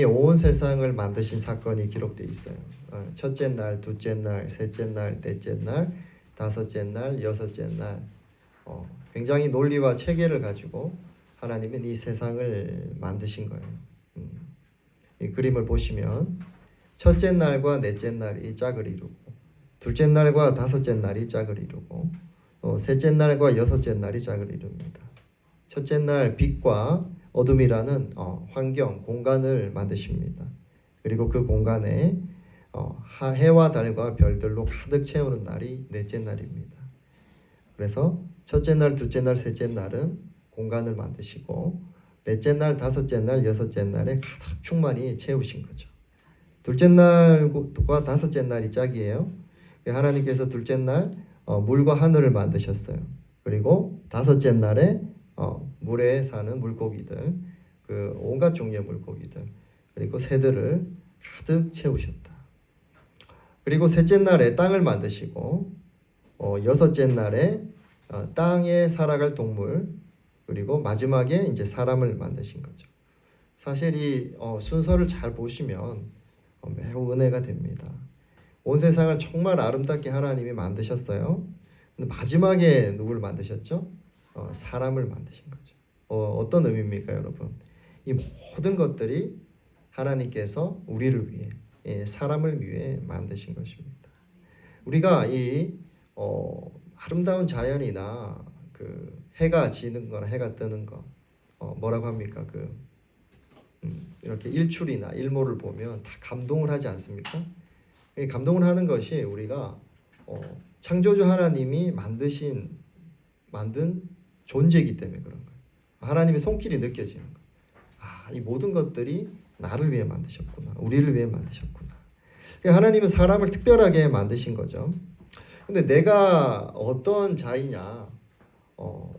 온 세상을 만드신 사건이 기록되어 있어요. 첫째 날, 둘째 날, 셋째 날, 넷째 날, 다섯째 날, 여섯째 날. 굉장히 논리와 체계를 가지고 하나님은 이 세상을 만드신 거예요. 이 그림을 보시면 첫째 날과 넷째 날이 짝을 이루고, 둘째 날과 다섯째 날이 짝을 이루고, 셋째 날과 여섯째 날이 짝을 이룹니다. 첫째 날 빛과 어둠이라는 환경, 공간을 만드십니다. 그리고 그 공간에 해와 달과 별들로 가득 채우는 날이 넷째 날입니다. 그래서 첫째 날, 둘째 날, 셋째 날은 공간을 만드시고, 넷째 날, 다섯째 날, 여섯째 날에 가득 충만히 채우신 거죠. 둘째 날과 다섯째 날이 짝이에요. 하나님께서 둘째 날 물과 하늘을 만드셨어요. 그리고 다섯째 날에 물에 사는 물고기들, 그 온갖 종류의 물고기들, 그리고 새들을 가득 채우셨다. 그리고 셋째 날에 땅을 만드시고, 여섯째 날에 땅에 살아갈 동물, 그리고 마지막에 이제 사람을 만드신 거죠. 사실 이 순서를 잘 보시면 매우 은혜가 됩니다. 온 세상을 정말 아름답게 하나님이 만드셨어요. 근데 마지막에 누구를 만드셨죠? 사람을 만드신 거죠. 어떤 의미입니까, 여러분? 이 모든 것들이 하나님께서 우리를 위해, 사람을 위해 만드신 것입니다. 우리가 이 아름다운 자연이나 그 해가 지는 거나 해가 뜨는 거, 뭐라고 합니까? 이렇게 일출이나 일몰을 보면 다 감동을 하지 않습니까? 감동을 하는 것이 우리가 창조주 하나님이 만든 존재이기 때문에 그런 거예요. 하나님의 손길이 느껴지는 거예요. 이 모든 것들이 나를 위해 만드셨구나. 우리를 위해 만드셨구나. 하나님은 사람을 특별하게 만드신 거죠. 근데 내가 어떤 자이냐,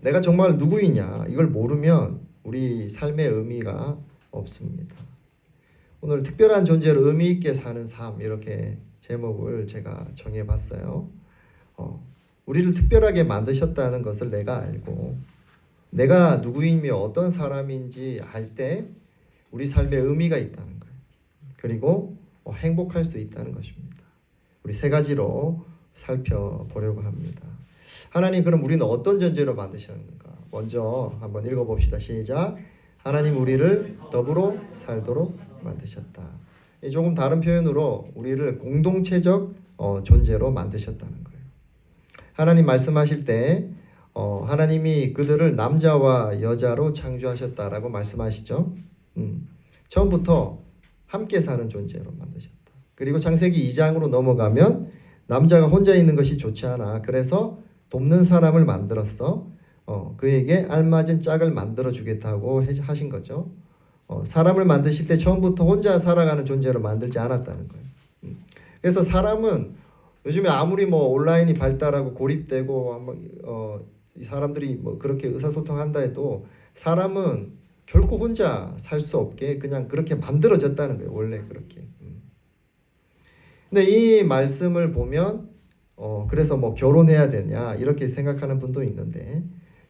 내가 정말 누구이냐, 이걸 모르면 우리 삶의 의미가 없습니다. 오늘 특별한 존재로 의미 있게 사는 삶, 이렇게 제목을 제가 정해봤어요. 우리를 특별하게 만드셨다는 것을 내가 알고, 내가 누구이며 어떤 사람인지 알 때 우리 삶에 의미가 있다는 거예요. 그리고 행복할 수 있다는 것입니다. 우리 세 가지로 살펴보려고 합니다. 하나님, 그럼 우리는 어떤 존재로 만드셨는가? 먼저 한번 읽어봅시다. 시작. 하나님 우리를 더불어 살도록 만드셨다. 조금 다른 표현으로 우리를 공동체적 존재로 만드셨다는 거예요. 하나님 말씀하실 때 하나님이 그들을 남자와 여자로 창조하셨다라고 말씀하시죠. 처음부터 함께 사는 존재로 만드셨다. 그리고 창세기 2장으로 넘어가면 남자가 혼자 있는 것이 좋지 않아. 그래서 돕는 사람을 만들었어. 그에게 알맞은 짝을 만들어 주겠다고 하신 거죠. 사람을 만드실 때 처음부터 혼자 살아가는 존재로 만들지 않았다는 거예요. 그래서 사람은 요즘에 아무리 온라인이 발달하고 고립되고 사람들이 그렇게 의사소통한다 해도 사람은 결코 혼자 살 수 없게 그냥 그렇게 만들어졌다는 거예요. 원래 그렇게. 근데 이 말씀을 보면 그래서 결혼해야 되냐 이렇게 생각하는 분도 있는데,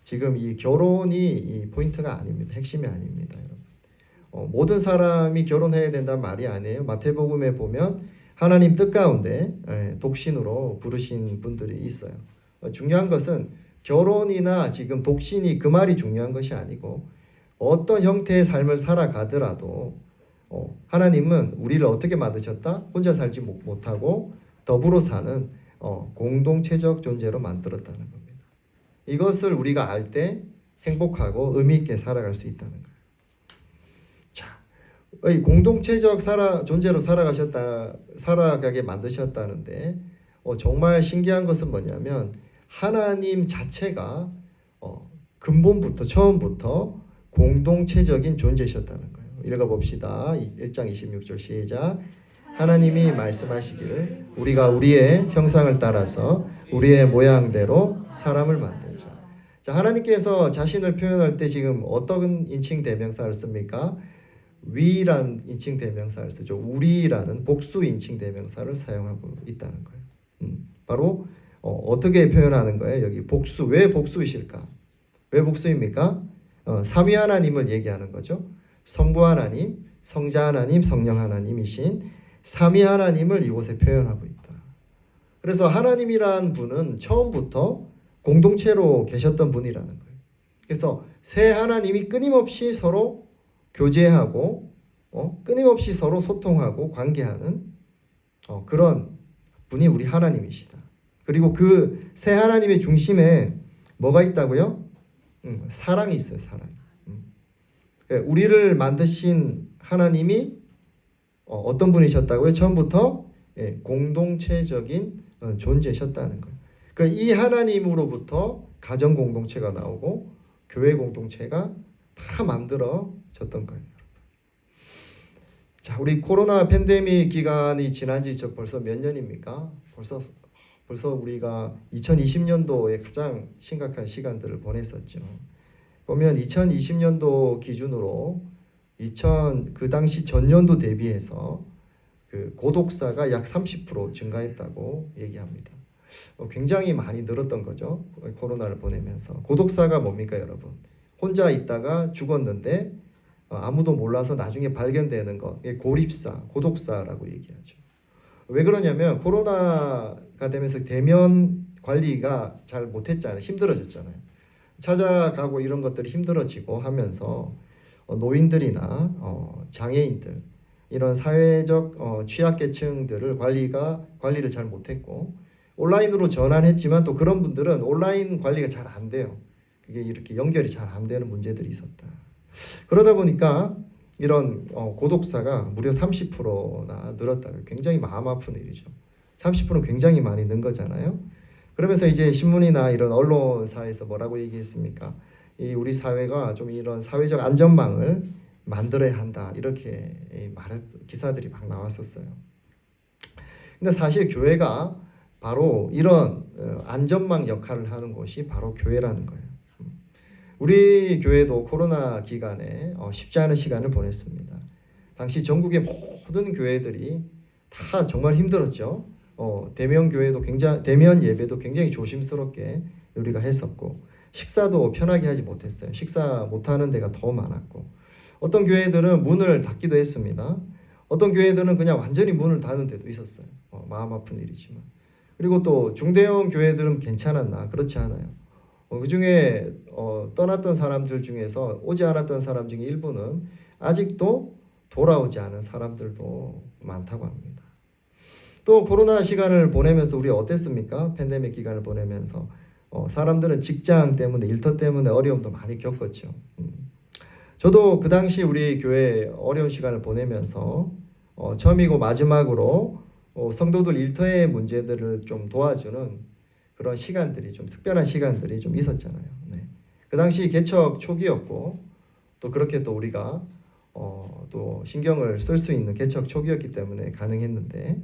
지금 이 결혼이 이 포인트가 아닙니다. 핵심이 아닙니다, 여러분. 모든 사람이 결혼해야 된다는 말이 아니에요. 마태복음에 보면 하나님 뜻 가운데 독신으로 부르신 분들이 있어요. 중요한 것은 결혼이나 지금 독신이 그 말이 중요한 것이 아니고, 어떤 형태의 삶을 살아가더라도 하나님은 우리를 어떻게 만드셨다? 혼자 살지 못하고 더불어 사는 공동체적 존재로 만들었다는 겁니다. 이것을 우리가 알 때 행복하고 의미 있게 살아갈 수 있다는 거예요. 자, 이 공동체적 존재로 살아가게 만드셨다는데, 정말 신기한 것은 뭐냐면 하나님 자체가 근본부터 처음부터 공동체적인 존재셨다는 거예요. 읽어봅시다. 1장 26절 시작. 하나님이 말씀하시기를 우리가 우리의 형상을 따라서 우리의 모양대로 사람을 만들자. 자, 하나님께서 자신을 표현할 때 지금 어떤 인칭 대명사를 씁니까? 위란 인칭 대명사를 쓰죠. 우리라는 복수 인칭 대명사를 사용하고 있다는 거예요. 바로 어떻게 표현하는 거예요? 여기 복수. 왜 복수이실까? 왜 복수입니까? 삼위 하나님을 얘기하는 거죠. 성부 하나님, 성자 하나님, 성령 하나님이신 삼위 하나님을 이곳에 표현하고 있다. 그래서 하나님이란 분은 처음부터 공동체로 계셨던 분이라는 거예요. 그래서 세 하나님이 끊임없이 서로 교제하고 끊임없이 서로 소통하고 관계하는 그런 분이 우리 하나님이시다. 그리고 그 세 하나님의 중심에 뭐가 있다고요? 사랑이 있어요. 사랑. 우리를 만드신 하나님이 어떤 분이셨다고요? 처음부터 공동체적인 존재셨다는 거예요. 그러니까 이 하나님으로부터 가정 공동체가 나오고 교회 공동체가 다 만들어졌던 거예요. 자, 우리 코로나 팬데믹 기간이 지난 지 벌써 몇 년입니까? 벌써 우리가 2020년도에 가장 심각한 시간들을 보냈었죠. 보면 2020년도 기준으로 그 당시 전년도 대비해서 그 고독사가 약 30% 증가했다고 얘기합니다. 굉장히 많이 늘었던 거죠. 코로나를 보내면서. 고독사가 뭡니까, 여러분? 혼자 있다가 죽었는데 아무도 몰라서 나중에 발견되는 것, 고립사, 고독사라고 얘기하죠. 왜 그러냐면 코로나가 되면서 대면 관리가 잘 못했잖아요. 힘들어졌잖아요. 찾아가고 이런 것들이 힘들어지고 하면서 노인들이나 장애인들 이런 사회적 취약계층들을 관리를 잘 못했고 온라인으로 전환했지만 또 그런 분들은 온라인 관리가 잘 안 돼요. 그게 이렇게 연결이 잘 안 되는 문제들이 있었다. 그러다 보니까 이런 고독사가 무려 30%나 늘었다. 굉장히 마음 아픈 일이죠. 30%는 굉장히 많이 는 거잖아요. 그러면서 이제 신문이나 이런 언론사에서 뭐라고 얘기했습니까? 우리 사회가 좀 이런 사회적 안전망을 만들어야 한다. 이렇게 기사들이 막 나왔었어요. 근데 사실 교회가 바로 이런 안전망 역할을 하는 곳이 바로 교회라는 거예요. 우리 교회도 코로나 기간에 쉽지 않은 시간을 보냈습니다. 당시 전국의 모든 교회들이 다 정말 힘들었죠. 대면 예배도 굉장히 조심스럽게 우리가 했었고 식사도 편하게 하지 못했어요. 식사 못하는 데가 더 많았고 어떤 교회들은 문을 닫기도 했습니다. 어떤 교회들은 그냥 완전히 문을 닫는 데도 있었어요. 마음 아픈 일이지만. 그리고 또 중대형 교회들은 괜찮았나? 그렇지 않아요. 그 중에 떠났던 사람들 중에서 오지 않았던 사람 중에 일부는 아직도 돌아오지 않은 사람들도 많다고 합니다. 또 코로나 시간을 보내면서 우리 어땠습니까? 팬데믹 기간을 보내면서 사람들은 직장 때문에 일터 때문에 어려움도 많이 겪었죠. 저도 그 당시 우리 교회 어려운 시간을 보내면서 처음이고 마지막으로 성도들 일터의 문제들을 좀 도와주는 그런 시간들이 좀 특별한 시간들이 좀 있었잖아요. 네. 그 당시 개척 초기였고 또 그렇게 또 우리가 또 신경을 쓸 수 있는 개척 초기였기 때문에 가능했는데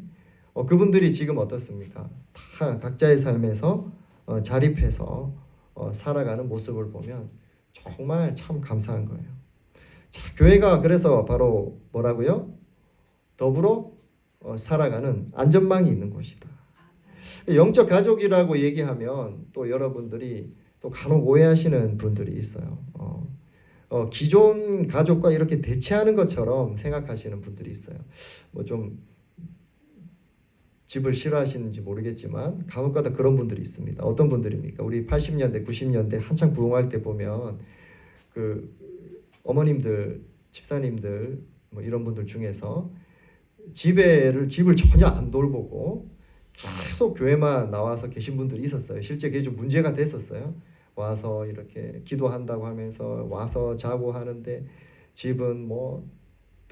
그분들이 지금 어떻습니까? 다 각자의 삶에서 자립해서 살아가는 모습을 보면 정말 참 감사한 거예요. 자, 교회가 그래서 바로 뭐라고요? 더불어 살아가는 안전망이 있는 곳이다. 영적 가족이라고 얘기하면 또 여러분들이 또 간혹 오해하시는 분들이 있어요. 기존 가족과 이렇게 대체하는 것처럼 생각하시는 분들이 있어요. 뭐 좀 집을 싫어하시는지 모르겠지만 간혹가다 그런 분들이 있습니다. 어떤 분들입니까? 우리 80년대, 90년대 한창 부흥할 때 보면 그 어머님들, 집사님들 뭐 이런 분들 중에서 집을 전혀 안 돌보고 계속 교회만 나와서 계신 분들이 있었어요. 실제 그게 좀 문제가 됐었어요. 와서 이렇게 기도한다고 하면서 와서 자고 하는데 집은 뭐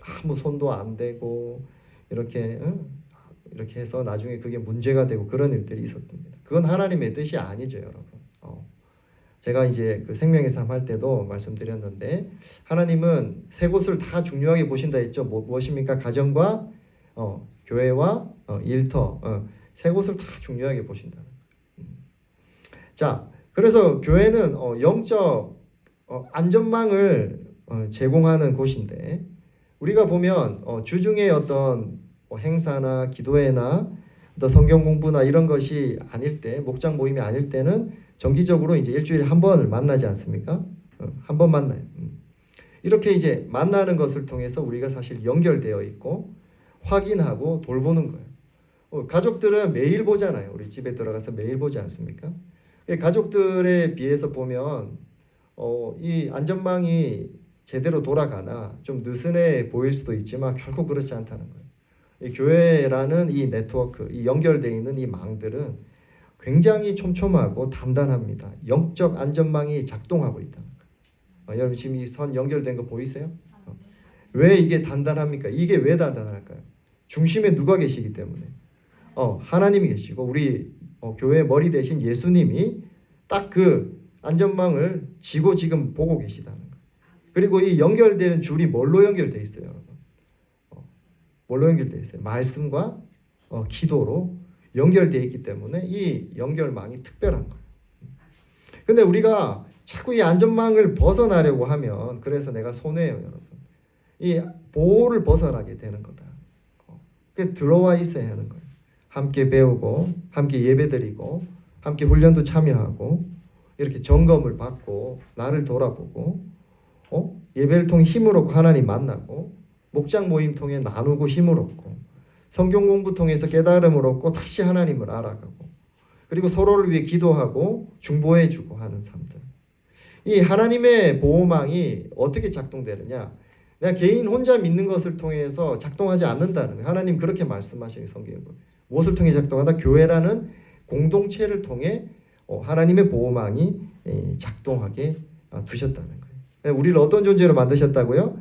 아무 손도 안 대고 이렇게 해서 나중에 그게 문제가 되고 그런 일들이 있었답니다. 그건 하나님의 뜻이 아니죠, 여러분. 제가 이제 그 생명의 삶 할 때도 말씀드렸는데 하나님은 세 곳을 다 중요하게 보신다 했죠. 무엇입니까? 가정과 교회와 일터 세 곳을 다 중요하게 보신다는 거예요. 자, 그래서 교회는 영적 안전망을 제공하는 곳인데 우리가 보면 주중에 어떤 행사나 기도회나 또 성경 공부나 이런 것이 아닐 때, 목장 모임이 아닐 때는 정기적으로 이제 일주일에 한 번을 만나지 않습니까? 한 번 만나요. 이렇게 이제 만나는 것을 통해서 우리가 사실 연결되어 있고 확인하고 돌보는 거예요. 가족들은 매일 보잖아요. 우리 집에 들어가서 매일 보지 않습니까? 가족들에 비해서 보면 이 안전망이 제대로 돌아가나 좀 느슨해 보일 수도 있지만 결코 그렇지 않다는 거예요. 이 교회라는 이 네트워크, 이 연결되어 있는 이 망들은 굉장히 촘촘하고 단단합니다. 영적 안전망이 작동하고 있다는 거예요. 여러분 지금 이 선 연결된 거 보이세요? 왜 이게 단단합니까? 이게 왜 단단할까요? 중심에 누가 계시기 때문에 하나님이 계시고 우리 교회 머리 대신 예수님이 딱 그 안전망을 지고 지금 보고 계시다는 거예요. 그리고 이 연결되는 줄이 뭘로 연결되어 있어요, 여러분? 뭘로 연결되어 있어요? 말씀과 기도로 연결되어 있기 때문에 이 연결망이 특별한 거예요. 근데 우리가 자꾸 이 안전망을 벗어나려고 하면 그래서 내가 손해예요, 여러분. 이 보호를 벗어나게 되는 거다. 그 들어와 있어야 하는 거예요. 함께 배우고 함께 예배드리고 함께 훈련도 참여하고 이렇게 점검을 받고 나를 돌아보고 예배를 통해 힘을 얻고 하나님 만나고 목장 모임 통해 나누고 힘을 얻고 성경 공부 통해서 깨달음을 얻고 다시 하나님을 알아가고 그리고 서로를 위해 기도하고 중보해주고 하는 삶들. 이 하나님의 보호망이 어떻게 작동되느냐? 내가 개인 혼자 믿는 것을 통해서 작동하지 않는다는 거예요. 하나님 그렇게 말씀하시는 성경에 보면 무엇을 통해 작동한다? 교회라는 공동체를 통해 하나님의 보호망이 작동하게 두셨다는 거예요. 우리를 어떤 존재로 만드셨다고요?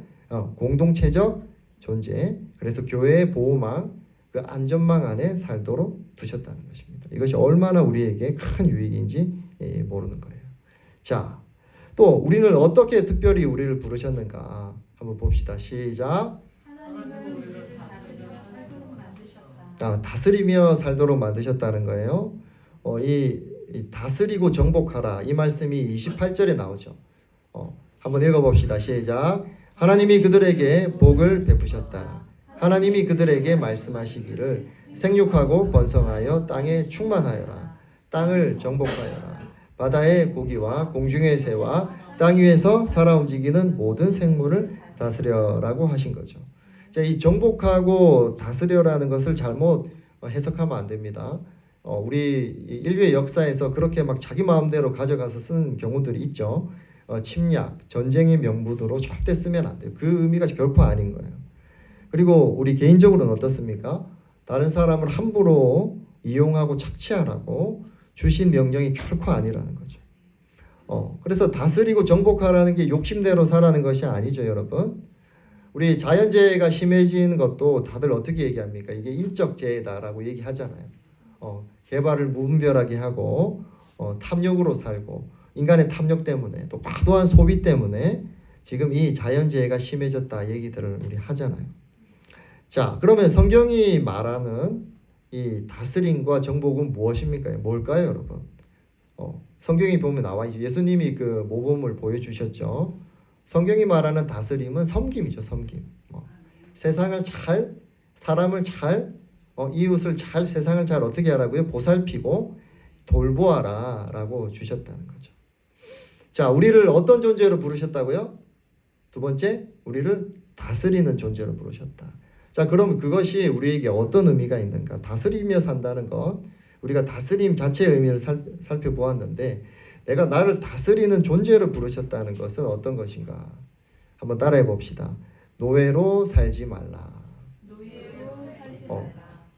공동체적 존재. 그래서 교회의 보호망, 그 안전망 안에 살도록 두셨다는 것입니다. 이것이 얼마나 우리에게 큰 유익인지 모르는 거예요. 자, 또 우리는 어떻게 특별히 우리를 부르셨는가 한번 봅시다. 시작. 하나님은 우리를 다스리며 살도록 만드셨다. 다스리며 살도록 만드셨다는 거예요. 이 다스리고 정복하라 이 말씀이 28절에 나오죠. 한번 읽어봅시다. 시작. 하나님이 그들에게 복을 베푸셨다. 하나님이 그들에게 말씀하시기를 생육하고 번성하여 땅에 충만하여라. 땅을 정복하여라. 바다의 고기와 공중의 새와 땅 위에서 살아 움직이는 모든 생물을 다스려라고 하신 거죠. 자, 이 정복하고 다스려라는 것을 잘못 해석하면 안 됩니다. 우리 인류의 역사에서 그렇게 막 자기 마음대로 가져가서 쓰는 경우들이 있죠. 침략, 전쟁의 명분으로 절대 쓰면 안 돼요. 그 의미가 결코 아닌 거예요. 그리고 우리 개인적으로는 어떻습니까? 다른 사람을 함부로 이용하고 착취하라고 주신 명령이 결코 아니라는 거죠. 그래서 다스리고 정복하라는 게 욕심대로 사라는 것이 아니죠, 여러분. 우리 자연재해가 심해진 것도 다들 어떻게 얘기합니까? 이게 인적 재해다라고 얘기하잖아요. 개발을 무분별하게 하고 탐욕으로 살고 인간의 탐욕 때문에 또 과도한 소비 때문에 지금 이 자연재해가 심해졌다 얘기들을 우리 하잖아요. 자, 그러면 성경이 말하는 이 다스림과 정복은 무엇입니까? 뭘까요, 여러분? 성경이 보면 나와 있죠. 예수님이 그 모범을 보여주셨죠. 성경이 말하는 다스림은 섬김이죠, 섬김. 세상을 잘, 사람을 잘, 이웃을 잘, 세상을 잘 어떻게 하라고요? 보살피고 돌보아라라고 주셨다는 거죠. 자, 우리를 어떤 존재로 부르셨다고요? 두 번째, 우리를 다스리는 존재로 부르셨다. 자, 그럼 그것이 우리에게 어떤 의미가 있는가? 다스리며 산다는 것, 우리가 다스림 자체의 의미를 살펴보았는데 내가 나를 다스리는 존재로 부르셨다는 것은 어떤 것인가? 한번 따라해 봅시다. 노예로 살지 말라.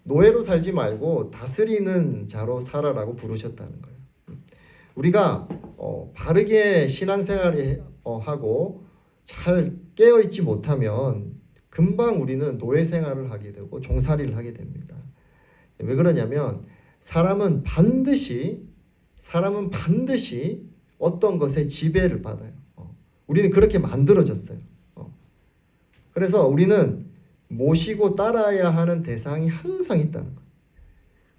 노예로 살지 말고 다스리는 자로 살아라고 부르셨다는 거예요. 우리가 바르게 신앙생활을 하고 잘 깨어있지 못하면 금방 우리는 노예 생활을 하게 되고 종살이를 하게 됩니다. 왜 그러냐면 사람은 반드시 어떤 것에 지배를 받아요. 우리는 그렇게 만들어졌어요. 그래서 우리는 모시고 따라야 하는 대상이 항상 있다는 거예요.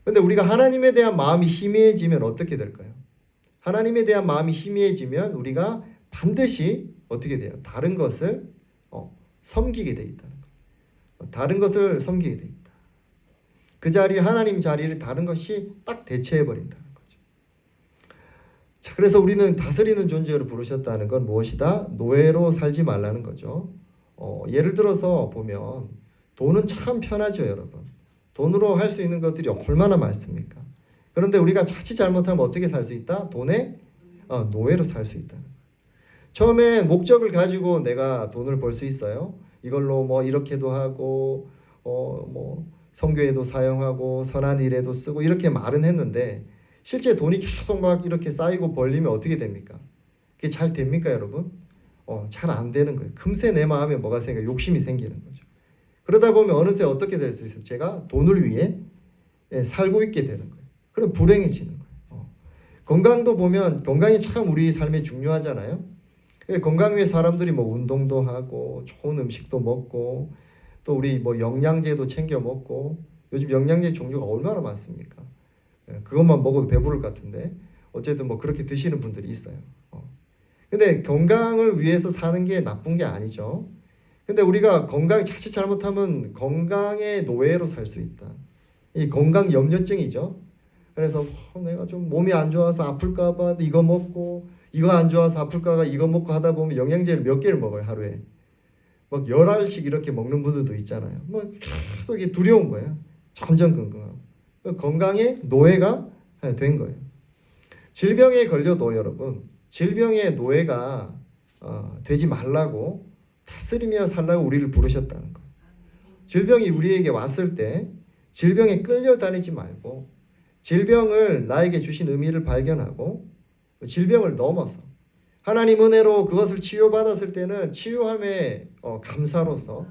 그런데 우리가 하나님에 대한 마음이 희미해지면 어떻게 될까요? 하나님에 대한 마음이 희미해지면 우리가 반드시 어떻게 돼요? 다른 것을 섬기게 돼 있다는 거예요. 다른 것을 섬기게 돼 있다. 그 자리 하나님 자리를 다른 것이 딱 대체해 버린다는 거죠. 자, 그래서 우리는 다스리는 존재로 부르셨다는 건 무엇이다? 노예로 살지 말라는 거죠. 예를 들어서 보면 돈은 참 편하죠, 여러분. 돈으로 할 수 있는 것들이 얼마나 많습니까? 그런데 우리가 자칫 잘못하면 어떻게 살 수 있다? 돈의 노예로 살 수 있다. 처음에 목적을 가지고 내가 돈을 벌 수 있어요. 이걸로 뭐 이렇게도 하고 뭐 선교에도 사용하고 선한 일에도 쓰고 이렇게 말은 했는데 실제 돈이 계속 막 이렇게 쌓이고 벌리면 어떻게 됩니까? 그게 잘 됩니까, 여러분? 잘 안 되는 거예요. 금세 내 마음에 뭐가 생겨 욕심이 생기는 거죠. 그러다 보면 어느새 어떻게 될 수 있어요? 제가 돈을 위해 살고 있게 되는 거예요. 그럼 불행해지는 거예요. 건강도 보면 건강이 참 우리 삶에 중요하잖아요. 건강 위해 사람들이 뭐 운동도 하고 좋은 음식도 먹고 또 우리 뭐 영양제도 챙겨 먹고 요즘 영양제 종류가 얼마나 많습니까? 그것만 먹어도 배부를 것 같은데 어쨌든 뭐 그렇게 드시는 분들이 있어요. 근데 건강을 위해서 사는 게 나쁜 게 아니죠. 근데 우리가 건강 자칫 잘못하면 건강의 노예로 살 수 있다. 이 건강 염려증이죠. 그래서 내가 좀 몸이 안 좋아서 아플까봐 이거 먹고 이거 안 좋아서 아플까봐 이거 먹고 하다 보면 영양제를 몇 개를 먹어요 하루에. 막 10알씩 이렇게 먹는 분들도 있잖아요. 뭐 계속 이게 두려운 거예요. 전전긍긍하고 건강의 노예가 된 거예요. 질병에 걸려도 여러분 질병의 노예가 되지 말라고 다스리며 살라고 우리를 부르셨다는 거예요. 질병이 우리에게 왔을 때 질병에 끌려다니지 말고 질병을 나에게 주신 의미를 발견하고 질병을 넘어서 하나님 은혜로 그것을 치유받았을 때는 치유함의 감사로서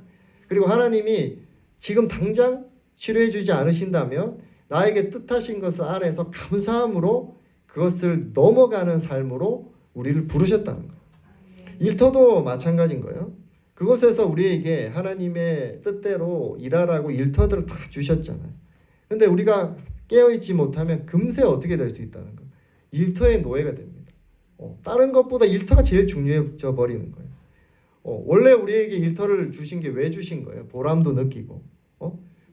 그리고 하나님이 지금 당장 치료해 주지 않으신다면 나에게 뜻하신 것을 안에서 감사함으로 그것을 넘어가는 삶으로 우리를 부르셨다는 거예요. 일터도 마찬가지인 거예요. 그곳에서 우리에게 하나님의 뜻대로 일하라고 일터들을 다 주셨잖아요. 근데 우리가 깨어있지 못하면 금세 어떻게 될 수 있다는 거예요. 일터의 노예가 됩니다. 다른 것보다 일터가 제일 중요해져 버리는 거예요. 원래 우리에게 일터를 주신 게 왜 주신 거예요? 보람도 느끼고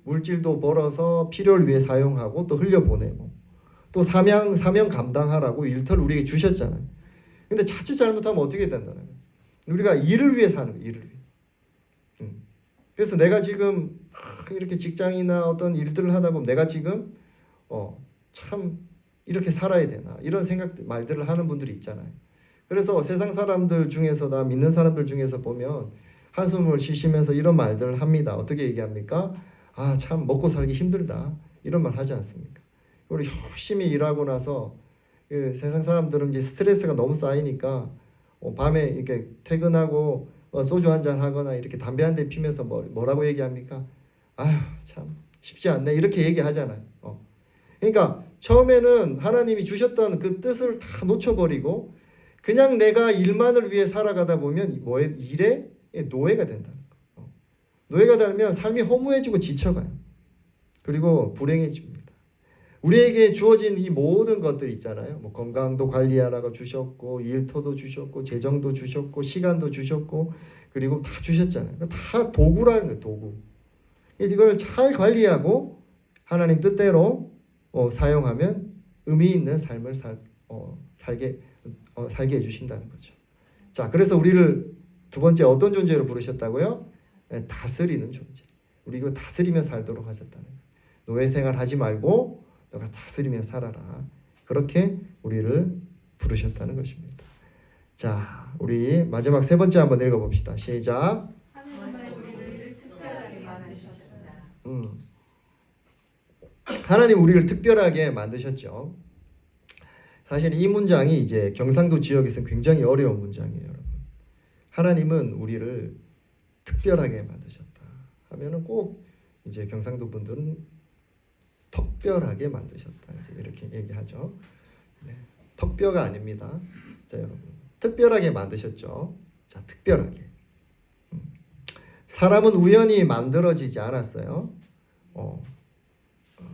물질도 벌어서 필요를 위해 사용하고 또 흘려보내고 또 사명 감당하라고 일터를 우리에게 주셨잖아요. 근데 자칫 잘못하면 어떻게 된다는 거예요? 우리가 일을 위해 사는 거예요. 일을 위해. 그래서 내가 지금 이렇게 직장이나 어떤 일들을 하다 보면 내가 지금 참 이렇게 살아야 되나 이런 말들을 하는 분들이 있잖아요. 그래서 세상 사람들 중에서 나 믿는 사람들 중에서 보면 한숨을 쉬시면서 이런 말들을 합니다. 어떻게 얘기합니까? 참 먹고 살기 힘들다 이런 말 하지 않습니까? 우리 열심히 일하고 나서 세상 사람들은 이제 스트레스가 너무 쌓이니까 밤에 이렇게 퇴근하고 소주 한잔 하거나 이렇게 담배 한 대 피면서 뭐라고 얘기합니까? 참 쉽지 않네 이렇게 얘기하잖아요. 그러니까 처음에는 하나님이 주셨던 그 뜻을 다 놓쳐버리고 그냥 내가 일만을 위해 살아가다 보면 일에 노예가 된다는 거예요. 노예가 되면 삶이 허무해지고 지쳐가요. 그리고 불행해집니다. 우리에게 주어진 이 모든 것들 있잖아요. 뭐 건강도 관리하라고 주셨고 일터도 주셨고 재정도 주셨고 시간도 주셨고 그리고 다 주셨잖아요. 다 도구라는 거예요. 도구. 이걸 잘 관리하고 하나님 뜻대로 사용하면 의미 있는 삶을 살게 해주신다는 거죠. 자, 그래서 우리를 두 번째 어떤 존재로 부르셨다고요? 다스리는 존재. 우리 이거 다스리며 살도록 하셨다는 거예요. 노예 생활 하지 말고 너가 다스리며 살아라. 그렇게 우리를 부르셨다는 것입니다. 자, 우리 마지막 세 번째 한번 읽어봅시다. 시작. 하나님은 우리를 특별하게 만드셨습니다. 하나님 우리를 특별하게 만드셨죠. 사실 이 문장이 이제 경상도 지역에서는 굉장히 어려운 문장이에요, 여러분. 하나님은 우리를 특별하게 만드셨다 하면은 꼭 이제 경상도 분들은 특별하게 만드셨다 이제 이렇게 얘기하죠. 네, 턱뼈가 아닙니다. 자, 여러분 특별하게 만드셨죠. 자, 특별하게. 사람은 우연히 만들어지지 않았어요.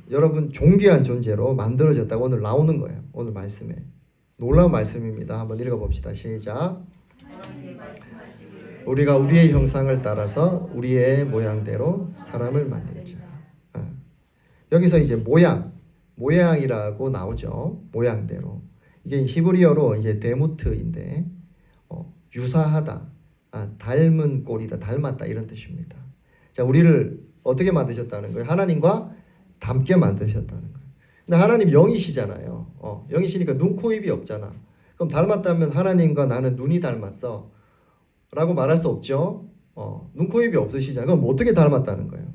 여러분 존귀한 존재로 만들어졌다고 오늘 나오는 거예요. 오늘 말씀에 놀라운 말씀입니다. 한번 읽어봅시다. 시작. 우리가 우리의 형상을 따라서 우리의 모양대로 사람을 만들자. 여기서 이제 모양이라고 나오죠. 모양대로. 이게 히브리어로 이제 데무트인데 유사하다, 닮은 꼴이다, 닮았다 이런 뜻입니다. 자, 우리를 어떻게 만드셨다는 거예요? 하나님과 닮게 만드셨다는 거예요. 근데 하나님 영이시잖아요. 영이시니까 눈, 코, 입이 없잖아. 그럼 닮았다면 하나님과 나는 눈이 닮았어 라고 말할 수 없죠. 눈, 코, 입이 없으시잖아요. 그럼 어떻게 닮았다는 거예요?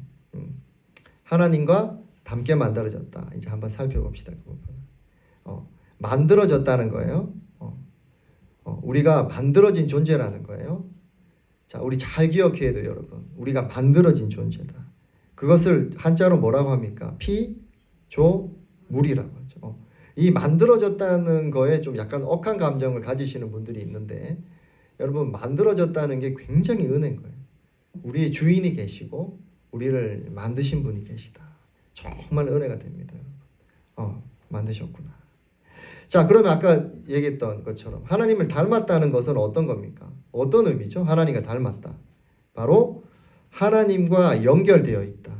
하나님과 닮게 만들어졌다. 이제 한번 살펴봅시다. 그 부분은. 만들어졌다는 거예요. 우리가 만들어진 존재라는 거예요. 자, 우리 잘 기억해야 돼요, 여러분. 우리가 만들어진 존재다. 그것을 한자로 뭐라고 합니까? 피조물이라고 하죠. 이 만들어졌다는 거에 좀 약간 억한 감정을 가지시는 분들이 있는데, 여러분, 만들어졌다는 게 굉장히 은혜인 거예요. 우리의 주인이 계시고 우리를 만드신 분이 계시다. 정말 은혜가 됩니다. 만드셨구나. 자, 그러면 아까 얘기했던 것처럼 하나님을 닮았다는 것은 어떤 겁니까? 어떤 의미죠? 하나님과 닮았다. 바로 하나님과 연결되어 있다.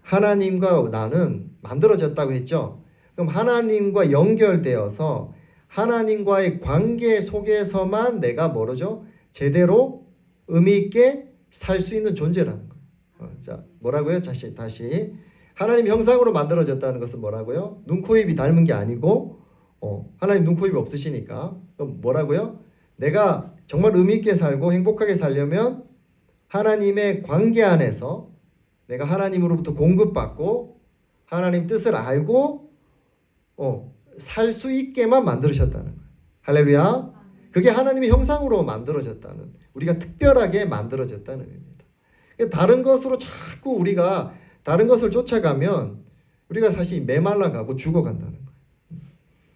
하나님과 나는 만들어졌다고 했죠. 그럼 하나님과 연결되어서 하나님과의 관계 속에서만 내가 뭐죠? 제대로 의미 있게 살 수 있는 존재라는 거예요. 자, 뭐라고요? 다시 하나님 형상으로 만들어졌다는 것은 뭐라고요? 눈, 코, 입이 닮은 게 아니고 하나님 눈, 코, 입이 없으시니까 그럼 뭐라고요? 내가 정말 의미 있게 살고 행복하게 살려면 하나님의 관계 안에서 내가 하나님으로부터 공급받고 하나님 뜻을 알고 살 수 있게만 만들으셨다는 거예요. 할렐루야. 그게 하나님의 형상으로 만들어졌다는, 우리가 특별하게 만들어졌다는 의미입니다. 다른 것으로 자꾸 우리가 다른 것을 쫓아가면 우리가 사실 메말라가고 죽어간다는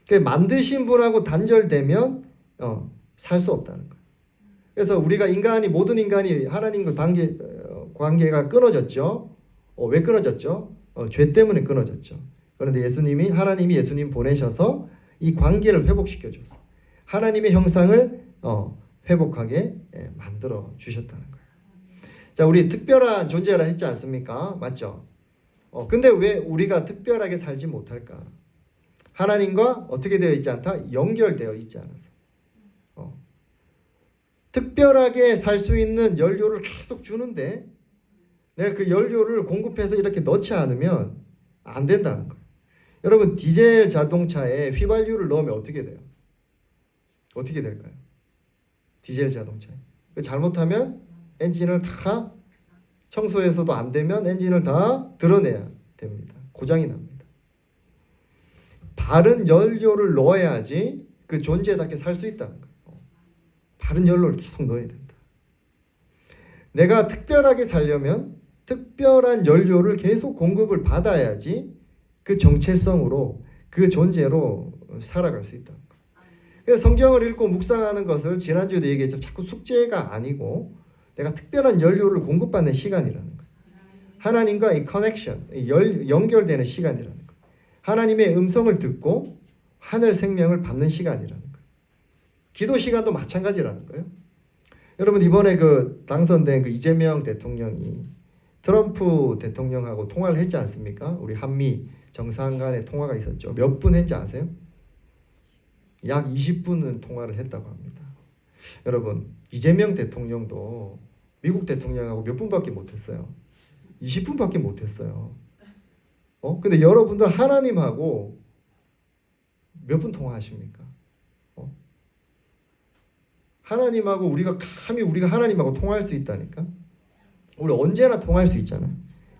거예요. 만드신 분하고 단절되면 살 수 없다는 거예요. 그래서 우리가 모든 인간이 하나님과 관계가 끊어졌죠. 왜 끊어졌죠? 죄 때문에 끊어졌죠. 그런데 하나님이 예수님 보내셔서 이 관계를 회복시켜 줬어. 하나님의 형상을 회복하게 만들어 주셨다는 거예요. 자, 우리 특별한 존재라 했지 않습니까? 맞죠? 근데 왜 우리가 특별하게 살지 못할까? 하나님과 어떻게 되어 있지 않다? 연결되어 있지 않아서. 특별하게 살 수 있는 연료를 계속 주는데 내가 그 연료를 공급해서 이렇게 넣지 않으면 안 된다는 거예요. 여러분, 디젤 자동차에 휘발유를 넣으면 어떻게 돼요? 어떻게 될까요? 디젤 자동차에. 잘못하면 엔진을 다 청소해서도 안 되면 엔진을 다 드러내야 됩니다. 고장이 납니다. 바른 연료를 넣어야지 그 존재답게 살 수 있다는 거예요. 바른 연료를 계속 넣어야 된다. 내가 특별하게 살려면 특별한 연료를 계속 공급을 받아야지 그 정체성으로 그 존재로 살아갈 수 있다는 거예요. 그래서 성경을 읽고 묵상하는 것을 지난주에도 얘기했죠. 자꾸 숙제가 아니고 내가 특별한 연료를 공급받는 시간이라는 거예요. 하나님과 이 커넥션, 연결되는 시간이라는 거예요. 하나님의 음성을 듣고 하늘 생명을 받는 시간이라는 거예요. 기도 시간도 마찬가지라는 거예요. 여러분, 이번에 당선된 이재명 대통령이 트럼프 대통령하고 통화를 했지 않습니까? 우리 한미 정상 간의 통화가 있었죠. 몇 분 했지 아세요? 약 20분은 통화를 했다고 합니다. 여러분, 이재명 대통령도 미국 대통령하고 몇 분밖에 못했어요. 20분밖에 못했어요. 근데 여러분들 하나님하고 몇 분 통화하십니까? 하나님하고 우리가 하나님하고 통화할 수 있다니까? 우리 언제나 통화할 수 있잖아.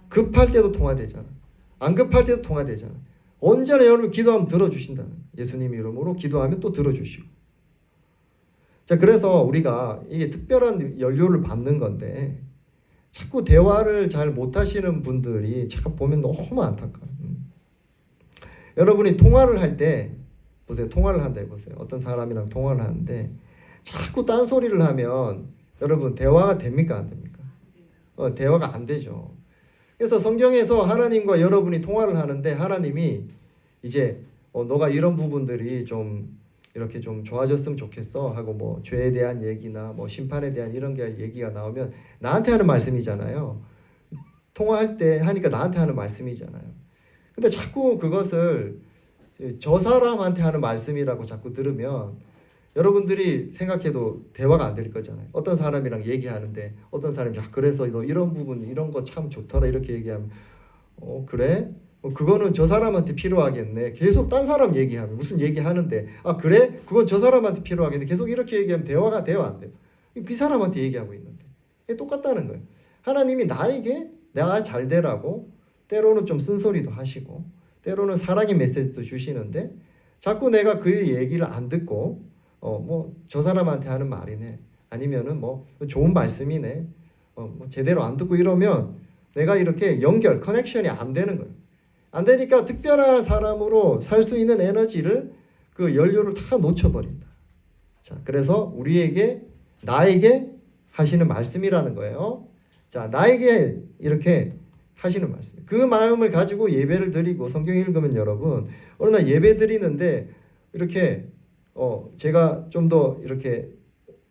급할 때도 통화되잖아. 안 급할 때도 통화되잖아. 언제나 여러분 기도하면 들어주신다는 거예요. 예수님 이름으로 기도하면 또 들어주시고. 자, 그래서 우리가 이게 특별한 연료를 받는 건데 자꾸 대화를 잘 못하시는 분들이 참 보면 너무 안타까워요. 여러분이 통화를 할 때 보세요. 통화를 한다 해보세요. 어떤 사람이랑 통화를 하는데 자꾸 딴소리를 하면 여러분 대화가 됩니까? 안 됩니까? 대화가 안 되죠. 그래서 성경에서 하나님과 여러분이 통화를 하는데 하나님이 이제 너가 이런 부분들이 좀 이렇게 좀 좋아졌으면 좋겠어 하고 뭐 죄에 대한 얘기나 뭐 심판에 대한 이런 게 얘기가 나오면 나한테 하는 말씀이잖아요. 통화할 때 하니까 나한테 하는 말씀이잖아요. 근데 자꾸 그것을 저 사람한테 하는 말씀이라고 자꾸 들으면 여러분들이 생각해도 대화가 안 될 거잖아요. 어떤 사람이랑 얘기하는데 어떤 사람이 야 그래서 너 이런 부분 이런 거 참 좋더라 이렇게 얘기하면 그래? 그거는 저 사람한테 필요하겠네. 계속 딴 사람 얘기하면 무슨 얘기하는데 그래? 그건 저 사람한테 필요하겠네. 계속 이렇게 얘기하면 대화가 돼요 안 돼요? 그 사람한테 얘기하고 있는데 똑같다는 거예요. 하나님이 나에게 내가 잘 되라고 때로는 좀 쓴소리도 하시고 때로는 사랑의 메시지도 주시는데 자꾸 내가 그 얘기를 안 듣고 뭐 저 사람한테 하는 말이네 아니면은 뭐 좋은 말씀이네 뭐 제대로 안 듣고 이러면 내가 이렇게 커넥션이 안 되는 거예요. 안 되니까 특별한 사람으로 살 수 있는 에너지를 그 연료를 다 놓쳐버린다. 자, 그래서 나에게 하시는 말씀이라는 거예요. 자, 나에게 이렇게 하시는 말씀. 그 마음을 가지고 예배를 드리고 성경 읽으면 여러분 어느 날 예배 드리는데 이렇게 제가 좀 더 이렇게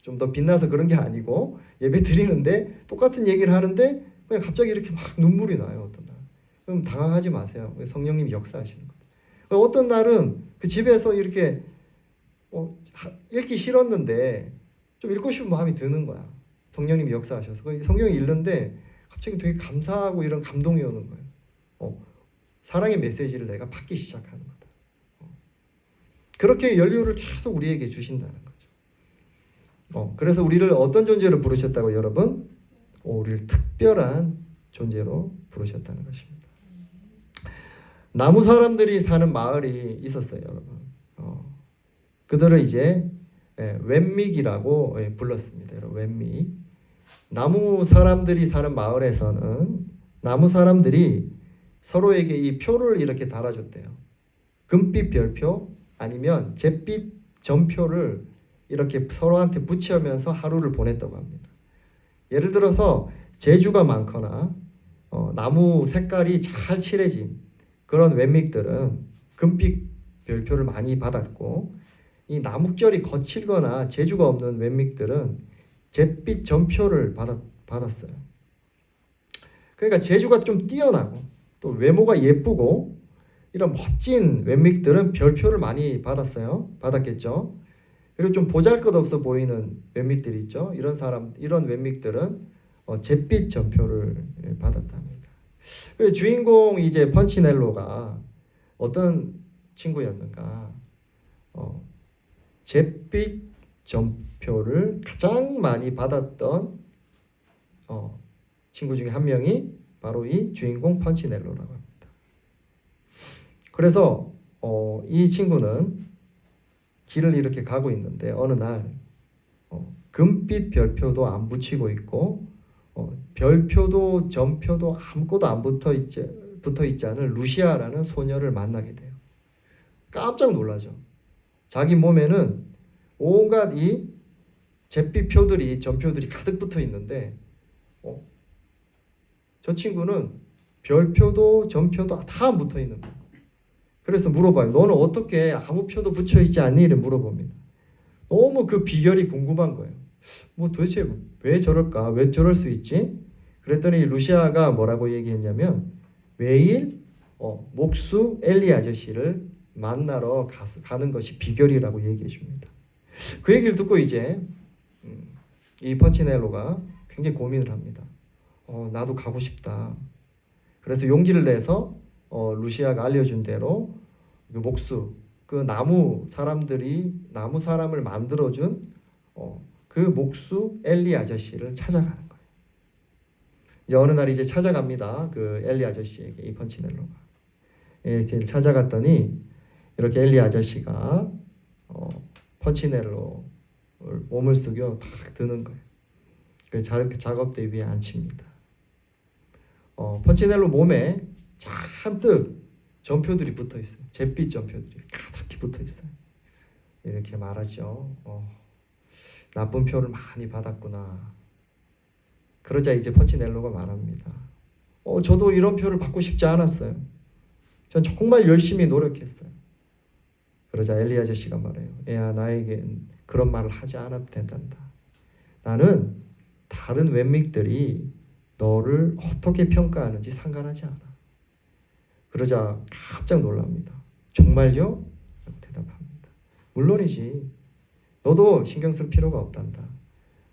좀 더 빛나서 그런 게 아니고 예배 드리는데 똑같은 얘기를 하는데 그냥 갑자기 이렇게 막 눈물이 나요. 어떤 날. 그럼 당황하지 마세요. 성령님이 역사하시는 거예요. 어떤 날은 그 집에서 이렇게 읽기 싫었는데 좀 읽고 싶은 마음이 드는 거야. 성령님이 역사하셔서 성경을 읽는데 갑자기 되게 감사하고 이런 감동이 오는 거예요. 사랑의 메시지를 내가 받기 시작하는 거다. 그렇게 연료를 계속 우리에게 주신다는 거죠. 그래서 우리를 어떤 존재로 부르셨다고 여러분? 우리를 특별한 존재로 부르셨다는 것입니다. 나무 사람들이 사는 마을이 있었어요, 여러분. 그들을 이제 웬믹이라고 불렀습니다. 여러분, 웬믹. 나무 사람들이 사는 마을에서는 나무 사람들이 서로에게 이 표를 이렇게 달아줬대요. 금빛 별표 아니면 잿빛 점표를 이렇게 서로한테 붙이면서 하루를 보냈다고 합니다. 예를 들어서 재주가 많거나 나무 색깔이 잘 칠해진 그런 웬믹들은 금빛 별표를 많이 받았고 이 나뭇결이 거칠거나 재주가 없는 웬믹들은 잿빛 점표를 받았어요. 그러니까 재주가 좀 뛰어나고 또 외모가 예쁘고 이런 멋진 웬믹들은 별표를 많이 받았겠죠. 그리고 좀 보잘것없어 보이는 웬믹들이 있죠. 이런 웬믹들은 잿빛 점표를 받았답니다. 주인공 이제 펀치넬로가 어떤 친구였는가? 잿빛 점표를 가장 많이 받았던 친구 중에 한 명이 바로 이 주인공 펀치넬로라고 합니다. 그래서 이 친구는 길을 이렇게 가고 있는데 어느 날 금빛 별표도 안 붙이고 있고 별표도 점표도 아무것도 안 붙어 있지 않은 루시아라는 소녀를 만나게 돼요. 깜짝 놀라죠. 자기 몸에는 온갖 이 잿빛 표들이 점표들이 가득 붙어 있는데 저 친구는 별표도 점표도 다 안 붙어 있는 거예요. 그래서 물어봐요. 너는 어떻게 아무 표도 붙여 있지 않니? 이래 물어봅니다. 너무 그 비결이 궁금한 거예요. 뭐 도대체 왜 저럴까? 왜 저럴 수 있지? 그랬더니 루시아가 뭐라고 얘기했냐면 매일 목수 엘리 아저씨를 만나러 가는 것이 비결이라고 얘기해 줍니다. 그 얘기를 듣고 이제 이 펀치넬로가 굉장히 고민을 합니다. 나도 가고 싶다. 그래서 용기를 내서 루시아가 알려준 대로 그 목수, 그 나무 사람을 만들어준 그 목수 엘리 아저씨를 찾아가는 거예요. 이제 어느 날 이제 찾아갑니다. 그 엘리 아저씨에게 이 펀치넬로가 찾아갔더니 이렇게 엘리 아저씨가 펀치넬로 몸을 숙여 탁 드는 거예요. 그 작업대 위에 앉힙니다. 펀치넬로 몸에 잔뜩 점표들이 붙어 있어요. 잿빛 점표들이 가득히 붙어 있어요. 이렇게 말하죠. 나쁜 표를 많이 받았구나. 그러자 이제 펀치넬로가 말합니다. 저도 이런 표를 받고 싶지 않았어요. 전 정말 열심히 노력했어요. 그러자 엘리 아저씨가 말해요. 애야, 나에겐 그런 말을 하지 않아도 된단다. 나는 다른 웬믹들이 너를 어떻게 평가하는지 상관하지 않아. 그러자 깜짝 놀랍니다. 정말요? 라고 대답합니다. 물론이지. 너도 신경 쓸 필요가 없단다.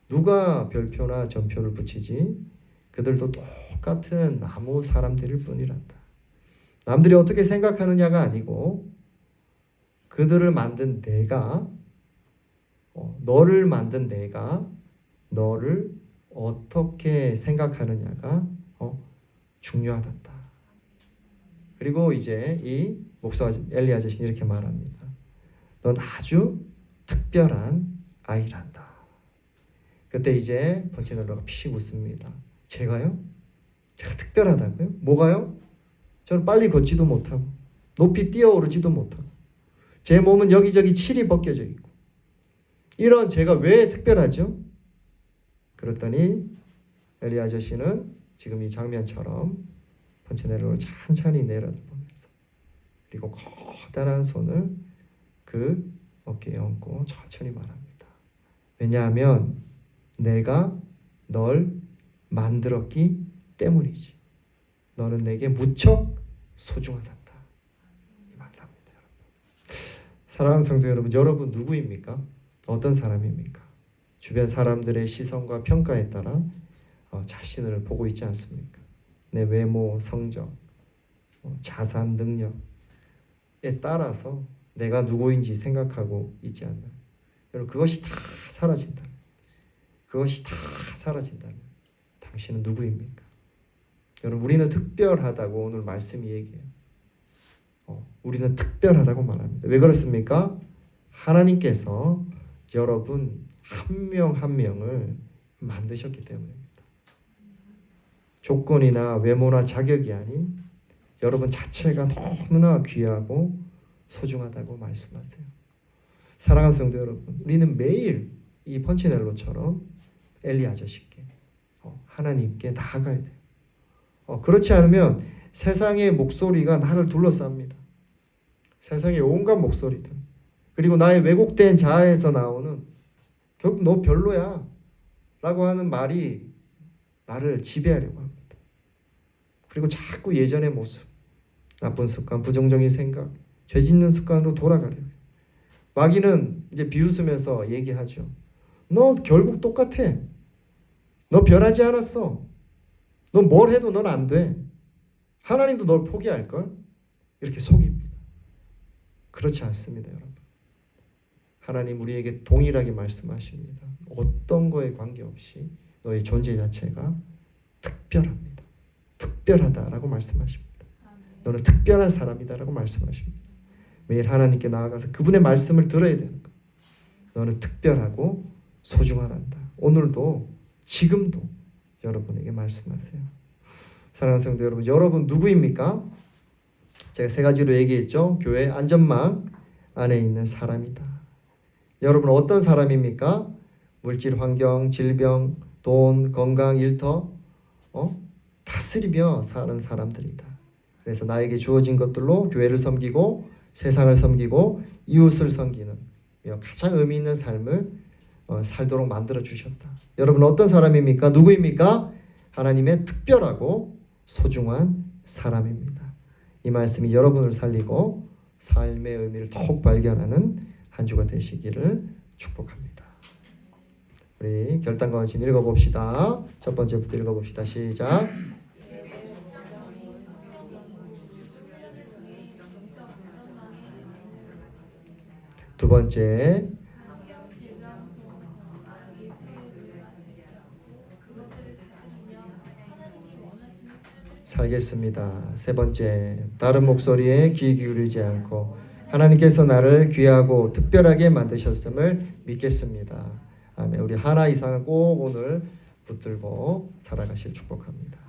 누가 별표나 점표를 붙이지? 그들도 똑같은 아무 사람들일 뿐이란다. 남들이 어떻게 생각하느냐가 아니고 그들을 만든 내가, 너를 만든 내가 너를 어떻게 생각하느냐가 중요하단다. 그리고 이제 이 목사 엘리 아저씨는 이렇게 말합니다. 넌 아주 특별한 아이란다. 그때 이제 버치넬로가 피식 웃습니다. 제가요? 제가 특별하다고요? 뭐가요? 저는 빨리 걷지도 못하고 높이 뛰어오르지도 못하고 제 몸은 여기저기 칠이 벗겨져 있고 이런 제가 왜 특별하죠? 그랬더니 엘리 아저씨는 지금 이 장면처럼 버치넬로를 천천히 내려다보면서 그리고 커다란 손을 그 어깨에 얹고 천천히 말합니다. 왜냐하면 내가 널 만들었기 때문이지. 너는 내게 무척 소중하단다. 이 말을 합니다. 여러분. 사랑하는 성도 여러분, 여러분 누구입니까? 어떤 사람입니까? 주변 사람들의 시선과 평가에 따라 자신을 보고 있지 않습니까? 내 외모, 성적, 자산, 능력에 따라서 내가 누구인지 생각하고 있지 않나요? 여러분 그것이 다 사라진다. 그것이 다 사라진다면 당신은 누구입니까? 여러분 우리는 특별하다고 오늘 말씀이 얘기해요. 우리는 특별하다고 말합니다. 왜 그렇습니까? 하나님께서 여러분 한 명 한 명을 만드셨기 때문입니다. 조건이나 외모나 자격이 아닌 여러분 자체가 너무나 귀하고 소중하다고 말씀하세요. 사랑하는 성도 여러분, 우리는 매일 이 펀치넬로처럼 엘리 아저씨께 하나님께 나아가야 돼요. 그렇지 않으면 세상의 목소리가 나를 둘러쌉니다. 세상의 온갖 목소리들 그리고 나의 왜곡된 자아에서 나오는 결국 너 별로야 라고 하는 말이 나를 지배하려고 합니다. 그리고 자꾸 예전의 모습, 나쁜 습관, 부정적인 생각, 죄 짓는 습관으로 돌아가려고 해요. 마귀는 이제 비웃으면서 얘기하죠. 너 결국 똑같아. 너 변하지 않았어. 너 뭘 해도 넌 안 돼. 하나님도 널 포기할걸? 이렇게 속입니다. 그렇지 않습니다, 여러분. 하나님 우리에게 동일하게 말씀하십니다. 어떤 거에 관계없이 너의 존재 자체가 특별합니다. 특별하다라고 말씀하십니다. 너는 특별한 사람이다라고 말씀하십니다. 매일 하나님께 나아가서 그분의 말씀을 들어야 되는 거예요. 너는 특별하고 소중하단다. 오늘도 지금도 여러분에게 말씀하세요. 사랑하는 성도 여러분, 여러분 누구입니까? 제가 세 가지로 얘기했죠. 교회 안전망 안에 있는 사람이다. 여러분 어떤 사람입니까? 물질, 환경, 질병, 돈, 건강, 일터 다스리며 사는 사람들이다. 그래서 나에게 주어진 것들로 교회를 섬기고 세상을 섬기고 이웃을 섬기는 가장 의미 있는 삶을 살도록 만들어 주셨다. 여러분 어떤 사람입니까? 누구입니까? 하나님의 특별하고 소중한 사람입니다. 이 말씀이 여러분을 살리고 삶의 의미를 더욱 발견하는 한 주가 되시기를 축복합니다. 우리 결단과 같이 읽어봅시다. 첫 번째부터 읽어봅시다. 시작. 두 번째, 살겠습니다. 세 번째, 다른 목소리에 귀 기울이지 않고 하나님께서 나를 귀하고 특별하게 만드셨음을 믿겠습니다. 아멘. 우리 하나 이상은 꼭 오늘 붙들고 살아가실 축복합니다.